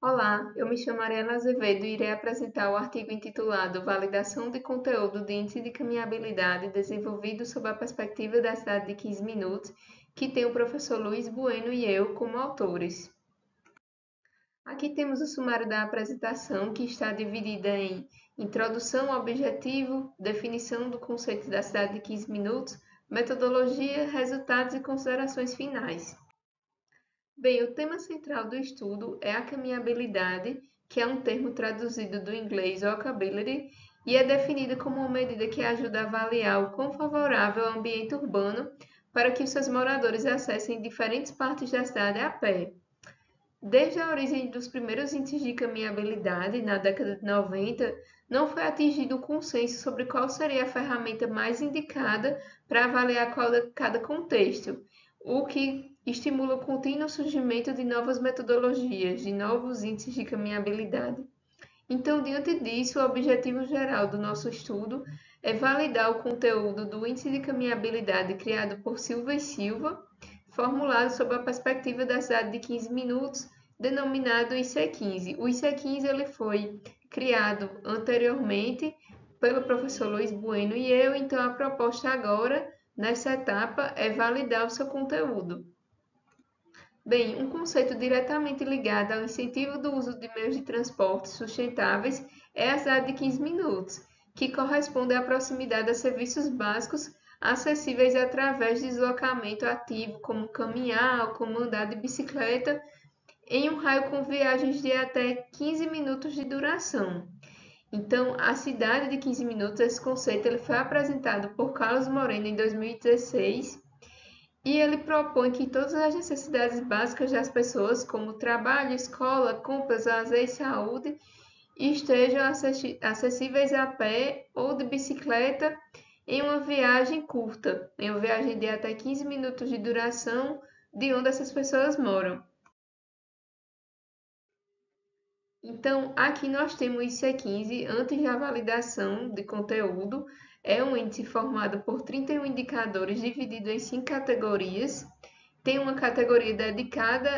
Olá, eu me chamo Ariana Azevedo e irei apresentar o artigo intitulado Validação de conteúdo de índice de caminhabilidade desenvolvido sob a perspectiva da cidade de 15 minutos, que tem o professor Luiz Bueno e eu como autores. Aqui temos o sumário da apresentação, que está dividida em introdução ao objetivo, definição do conceito da cidade de 15 minutos, metodologia, resultados e considerações finais. Bem, o tema central do estudo é a caminhabilidade, que é um termo traduzido do inglês walkability e é definida como uma medida que ajuda a avaliar o quão favorável é o ambiente urbano para que os seus moradores acessem diferentes partes da cidade a pé. Desde a origem dos primeiros índices de caminhabilidade, na década de 90, não foi atingido o consenso sobre qual seria a ferramenta mais indicada para avaliar cada contexto, o que estimula o contínuo surgimento de novas metodologias, de novos índices de caminhabilidade. Então, diante disso, o objetivo geral do nosso estudo é validar o conteúdo do índice de caminhabilidade criado por Silva e Silva, formulado sob a perspectiva da cidade de 15 minutos, denominado IC15. O IC15 ele foi criado anteriormente pelo professor Luiz Bueno e eu, então a proposta agora, nessa etapa, é validar o seu conteúdo. Bem, um conceito diretamente ligado ao incentivo do uso de meios de transporte sustentáveis é a cidade de 15 minutos, que corresponde à proximidade a serviços básicos acessíveis através de deslocamento ativo, como caminhar ou como andar de bicicleta, em um raio com viagens de até 15 minutos de duração. Então, a cidade de 15 minutos, esse conceito ele foi apresentado por Carlos Moreno em 2016 e ele propõe que todas as necessidades básicas das pessoas, como trabalho, escola, compras, lazer e saúde, estejam acessíveis a pé ou de bicicleta em uma viagem curta, em uma viagem de até 15 minutos de duração de onde essas pessoas moram. Então, aqui nós temos o IC15 antes da validação de conteúdo. É um índice formado por 31 indicadores dividido em 5 categorias. Tem uma categoria dedicada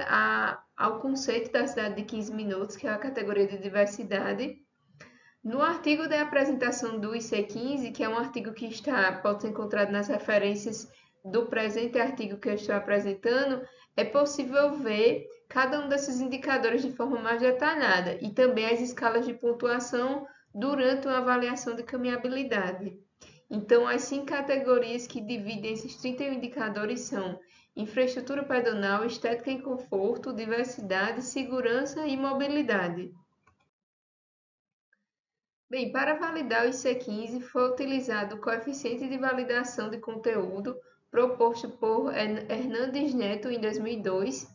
ao conceito da cidade de 15 minutos, que é a categoria de diversidade. No artigo da apresentação do IC15, que é um artigo que pode ser encontrado nas referências do presente artigo que eu estou apresentando, é possível ver cada um desses indicadores de forma mais detalhada e também as escalas de pontuação durante uma avaliação de caminhabilidade. Então, as 5 categorias que dividem esses 31 indicadores são infraestrutura pedonal, estética e conforto, diversidade, segurança e mobilidade. Bem, para validar o IC15 foi utilizado o coeficiente de validação de conteúdo proposto por Hernandes Neto em 2002,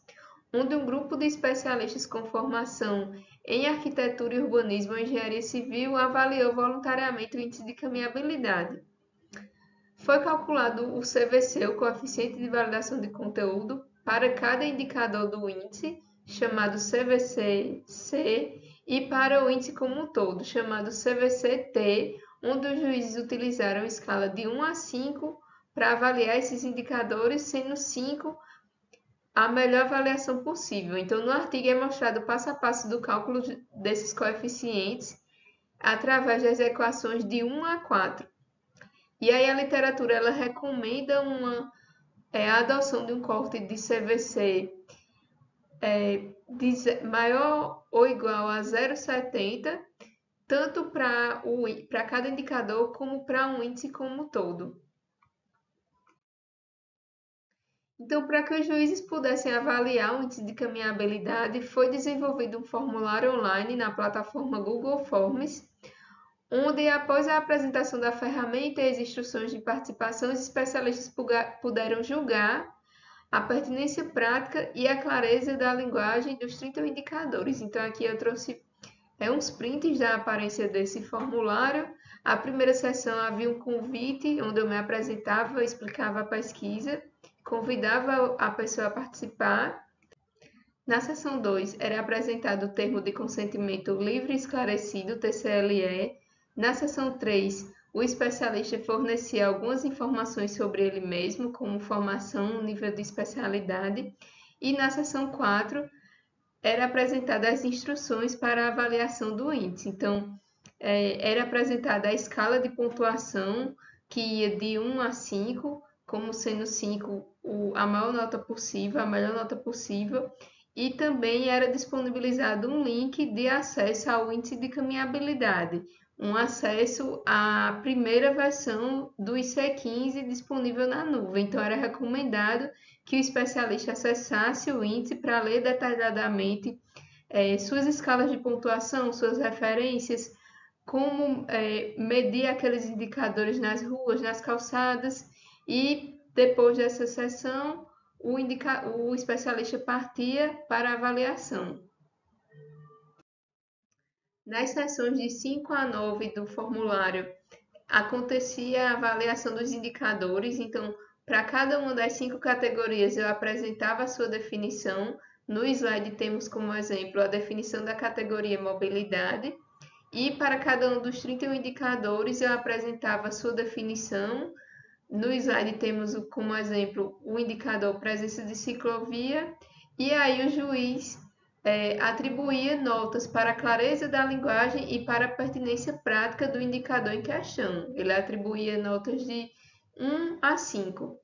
onde um grupo de especialistas com formação em arquitetura e urbanismo e engenharia civil avaliou voluntariamente o índice de caminhabilidade. Foi calculado o CVC, o coeficiente de validação de conteúdo, para cada indicador do índice, chamado CVC-C, e para o índice como um todo, chamado CVC-T, onde os juízes utilizaram escala de 1 a 5 para avaliar esses indicadores, sendo 5 a melhor avaliação possível. Então, no artigo é mostrado passo a passo do cálculo desses coeficientes através das equações de 1 a 4. E aí a literatura ela recomenda a adoção de um corte de CVC maior ou igual a 0,70, tanto para cada indicador como para um índice como um todo. Então, para que os juízes pudessem avaliar o índice de caminhabilidade, foi desenvolvido um formulário online na plataforma Google Forms, onde, após a apresentação da ferramenta e as instruções de participação, os especialistas puderam julgar a pertinência prática e a clareza da linguagem dos 30 indicadores. Então, aqui eu trouxe uns prints da aparência desse formulário. A primeira sessão havia um convite, onde eu me apresentava, explicava a pesquisa, convidava a pessoa a participar. Na sessão 2, era apresentado o termo de consentimento livre e esclarecido, TCLE. Na sessão 3, o especialista fornecia algumas informações sobre ele mesmo, como formação, nível de especialidade. E na sessão 4, era apresentada as instruções para a avaliação do índice. Então, era apresentada a escala de pontuação que ia de 1 a 5, como sendo 5 a maior nota possível, a melhor nota possível, e também era disponibilizado um link de acesso ao índice de caminhabilidade, um acesso à primeira versão do IC15 disponível na nuvem. Então, era recomendado que o especialista acessasse o índice para ler detalhadamente suas escalas de pontuação, suas referências, como medir aqueles indicadores nas ruas, nas calçadas, e depois dessa sessão, o especialista partia para a avaliação. Nas sessões de 5 a 9 do formulário, acontecia a avaliação dos indicadores, então, para cada uma das 5 categorias, eu apresentava a sua definição. No slide temos como exemplo a definição da categoria mobilidade, e para cada um dos 31 indicadores, eu apresentava a sua definição. No slide temos como exemplo o indicador presença de ciclovia, e aí o juiz atribuía notas para a clareza da linguagem e para a pertinência prática do indicador em questão. Ele atribuía notas de 1 a 5.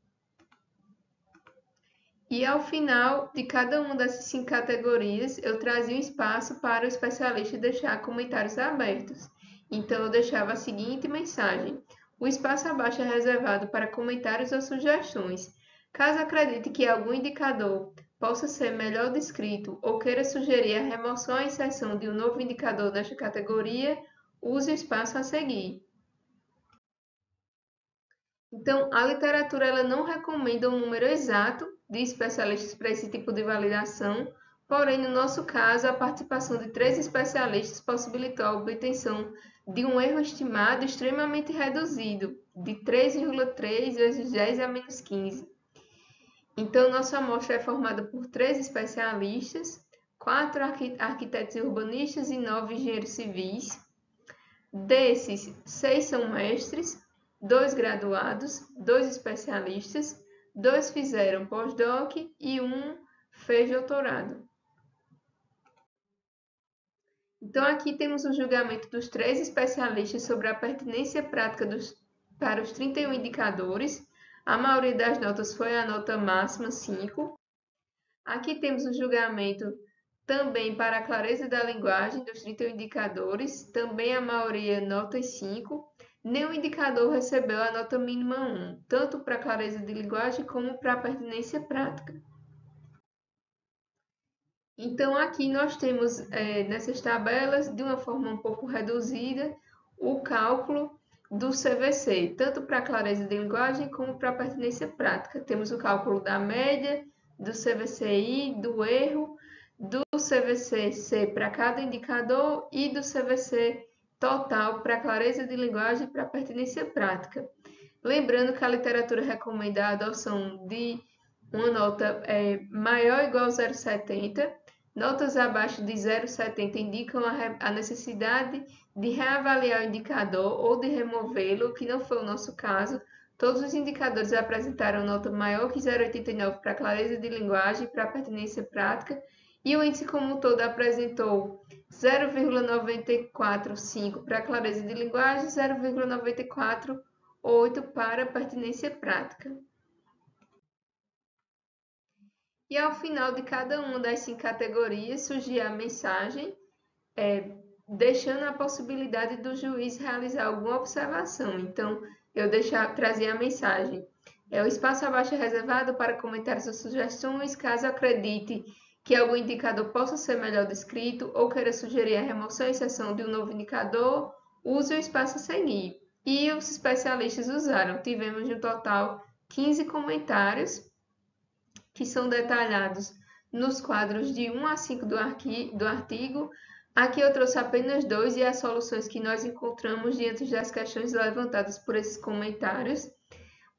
E ao final de cada uma dessas 5 categorias, eu trazia um espaço para o especialista deixar comentários abertos. Então, eu deixava a seguinte mensagem: o espaço abaixo é reservado para comentários ou sugestões. Caso acredite que algum indicador possa ser melhor descrito ou queira sugerir a remoção ou inserção de um novo indicador nesta categoria, use o espaço a seguir. Então, a literatura ela não recomenda um número exato de especialistas para esse tipo de validação, porém, no nosso caso, a participação de 3 especialistas possibilitou a obtenção de um erro estimado extremamente reduzido, de 3,3 vezes 10 a menos 15. Então, nossa amostra é formada por 3 especialistas, 4 arquitetos e urbanistas e 9 engenheiros civis. Desses, 6 são mestres, 2 graduados, 2 especialistas, 2 fizeram pós-doc e 1 fez doutorado. Então, aqui temos o julgamento dos 3 especialistas sobre a pertinência prática para os 31 indicadores. A maioria das notas foi a nota máxima, 5. Aqui temos o julgamento também para a clareza da linguagem dos 31 indicadores, também a maioria notas 5. Nenhum indicador recebeu a nota mínima 1, tanto para a clareza de linguagem como para a pertinência prática. Então, aqui nós temos, nessas tabelas, de uma forma um pouco reduzida, o cálculo do CVC, tanto para a clareza de linguagem como para a pertinência prática. Temos o cálculo da média, do CVCI, do erro, do CVC-C para cada indicador e do CVC total para a clareza de linguagem e para a pertinência prática. Lembrando que a literatura recomenda a adoção de uma nota maior ou igual a 0,70. Notas abaixo de 0,70 indicam a necessidade de reavaliar o indicador ou de removê-lo, que não foi o nosso caso. Todos os indicadores apresentaram nota maior que 0,89 para a clareza de linguagem e para a pertinência prática, e o índice como um todo apresentou 0,945 para a clareza de linguagem e 0,948 para a pertinência prática. E ao final de cada uma das 5 categorias surgia a mensagem, deixando a possibilidade do juiz realizar alguma observação. Então, eu trazia a mensagem: o espaço abaixo é reservado para comentários ou sugestões, caso acredite que algum indicador possa ser melhor descrito ou queira sugerir a remoção e inserção de um novo indicador, use o espaço a seguir. E os especialistas usaram. Tivemos no total 15 comentários, que são detalhados nos quadros de 1 a 5 do artigo. Aqui eu trouxe apenas 2 e as soluções que nós encontramos diante das questões levantadas por esses comentários.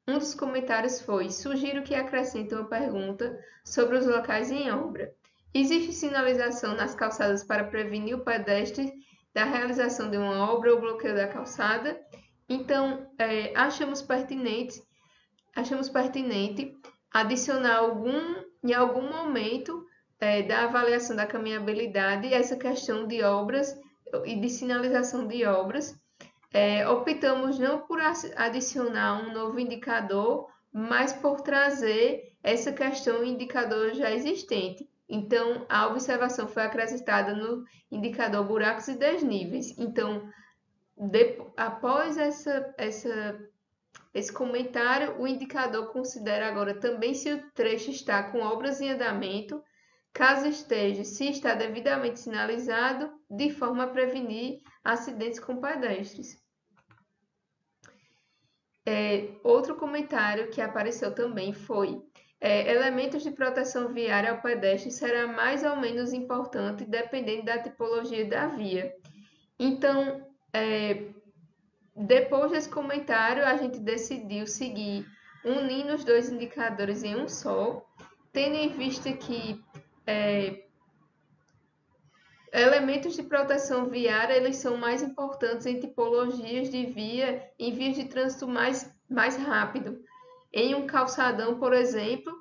Um dos comentários foi: sugiro que acrescente uma pergunta sobre os locais em obra. Existe sinalização nas calçadas para prevenir o pedestre da realização de uma obra ou bloqueio da calçada? Então, achamos pertinente adicionar em algum momento da avaliação da caminhabilidade, essa questão de obras e de sinalização de obras. Optamos não por adicionar um novo indicador, mas por trazer essa questão indicador já existente. Então, a observação foi acrescentada no indicador buracos e desníveis. Então, após esse comentário, o indicador considera agora também se o trecho está com obras em andamento, caso esteja, se está devidamente sinalizado, de forma a prevenir acidentes com pedestres. Outro comentário que apareceu também foi: elementos de proteção viária ao pedestre será mais ou menos importante dependendo da tipologia da via. Então, depois desse comentário, a gente decidiu seguir unindo os dois indicadores em um só, tendo em vista que elementos de proteção viária eles são mais importantes em tipologias de via, em vias de trânsito mais rápido. Em um calçadão, por exemplo,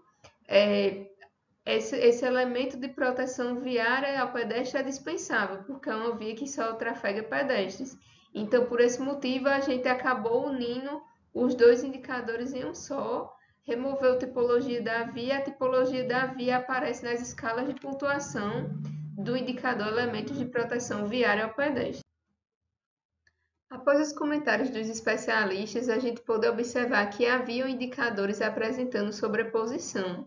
esse elemento de proteção viária ao pedestre é dispensável, porque é uma via que só trafega pedestres. Então, por esse motivo, a gente acabou unindo os dois indicadores em um só, removeu a tipologia da via aparece nas escalas de pontuação do indicador elementos de proteção viária ao pedestre. Após os comentários dos especialistas, a gente pôde observar que haviam indicadores apresentando sobreposição.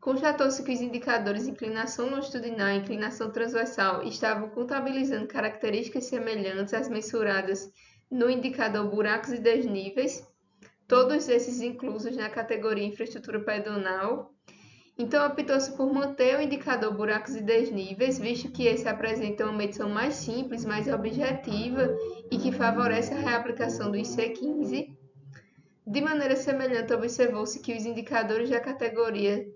Constatou-se que os indicadores de inclinação longitudinal e inclinação transversal estavam contabilizando características semelhantes às mensuradas no indicador buracos e desníveis, todos esses inclusos na categoria infraestrutura pedonal. Então, optou-se por manter o indicador buracos e desníveis, visto que esse apresenta uma medição mais simples, mais objetiva e que favorece a reaplicação do IC15. De maneira semelhante, observou-se que os indicadores da categoria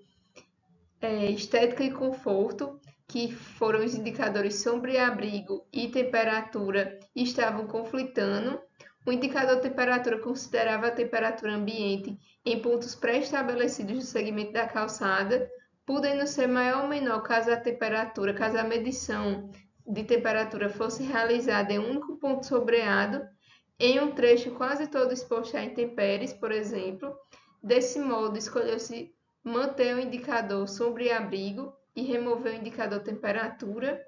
estética e conforto, que foram os indicadores sombra e abrigo e temperatura, estavam conflitando. O indicador temperatura considerava a temperatura ambiente em pontos pré-estabelecidos do segmento da calçada, podendo ser maior ou menor caso a medição de temperatura fosse realizada em um único ponto sombreado, em um trecho quase todo exposto a intempéries, por exemplo. Desse modo, escolheu-se manter o indicador sombra e abrigo e remover o indicador temperatura.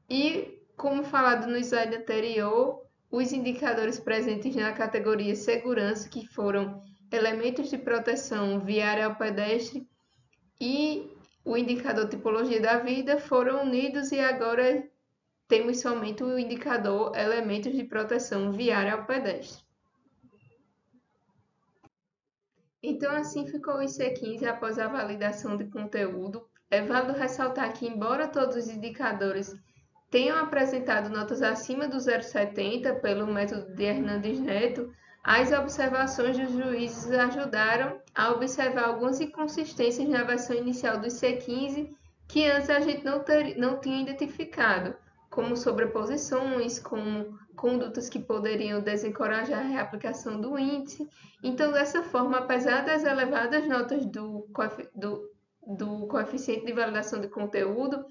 E, como falado no slide anterior, os indicadores presentes na categoria segurança, que foram elementos de proteção viária ao pedestre e o indicador tipologia da vida, foram unidos e agora temos somente o indicador elementos de proteção viária ao pedestre. Então, assim ficou o IC15 após a validação de conteúdo. É válido ressaltar que, embora todos os indicadores tenham apresentado notas acima do 0,70 pelo método de Hernandes Neto, as observações dos juízes ajudaram a observar algumas inconsistências na versão inicial do IC15 que antes a gente não tinha identificado, como sobreposições, como condutas que poderiam desencorajar a reaplicação do índice. Então, dessa forma, apesar das elevadas notas do coeficiente de validação de conteúdo,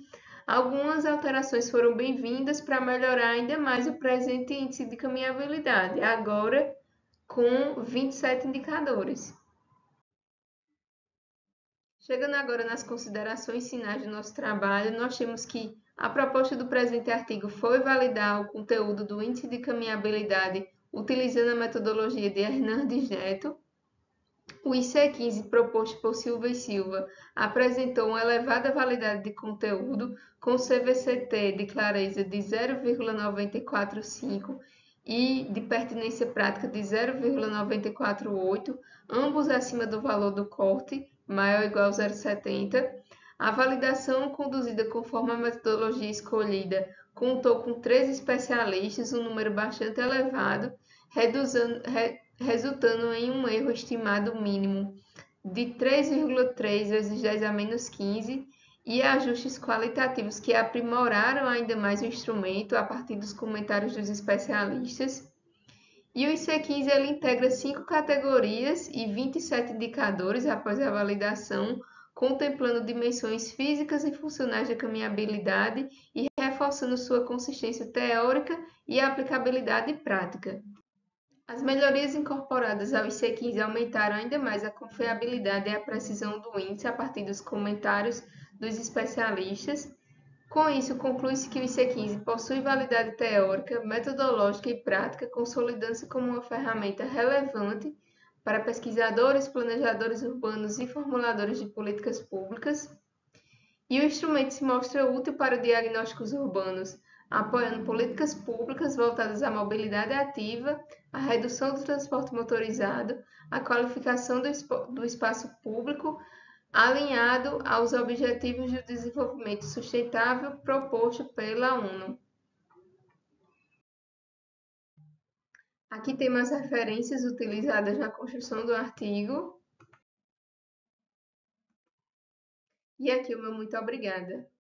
algumas alterações foram bem-vindas para melhorar ainda mais o presente índice de caminhabilidade, agora com 27 indicadores. Chegando agora nas considerações finais do nosso trabalho, nós temos que a proposta do presente artigo foi validar o conteúdo do índice de caminhabilidade utilizando a metodologia de Hernandes Neto. O IC15 proposto por Silva e Silva apresentou uma elevada validade de conteúdo, com CVCT de clareza de 0,945 e de pertinência prática de 0,948, ambos acima do valor do corte, maior ou igual a 0,70. A validação conduzida conforme a metodologia escolhida contou com 3 especialistas, um número bastante elevado, resultando em um erro estimado mínimo de 3,3 vezes 10 a menos 15 e ajustes qualitativos que aprimoraram ainda mais o instrumento a partir dos comentários dos especialistas. E o IC15 ele integra 5 categorias e 27 indicadores após a validação, contemplando dimensões físicas e funcionais da caminhabilidade e reforçando sua consistência teórica e aplicabilidade prática. As melhorias incorporadas ao IC15 aumentaram ainda mais a confiabilidade e a precisão do índice a partir dos comentários dos especialistas. Com isso, conclui-se que o IC15 possui validade teórica, metodológica e prática, consolidando-se como uma ferramenta relevante para pesquisadores, planejadores urbanos e formuladores de políticas públicas. E o instrumento se mostra útil para diagnósticos urbanos, apoiando políticas públicas voltadas à mobilidade ativa, à redução do transporte motorizado, à qualificação do espaço público, alinhado aos Objetivos de Desenvolvimento Sustentável proposto pela ONU. Aqui tem mais referências utilizadas na construção do artigo. E aqui o meu muito obrigada.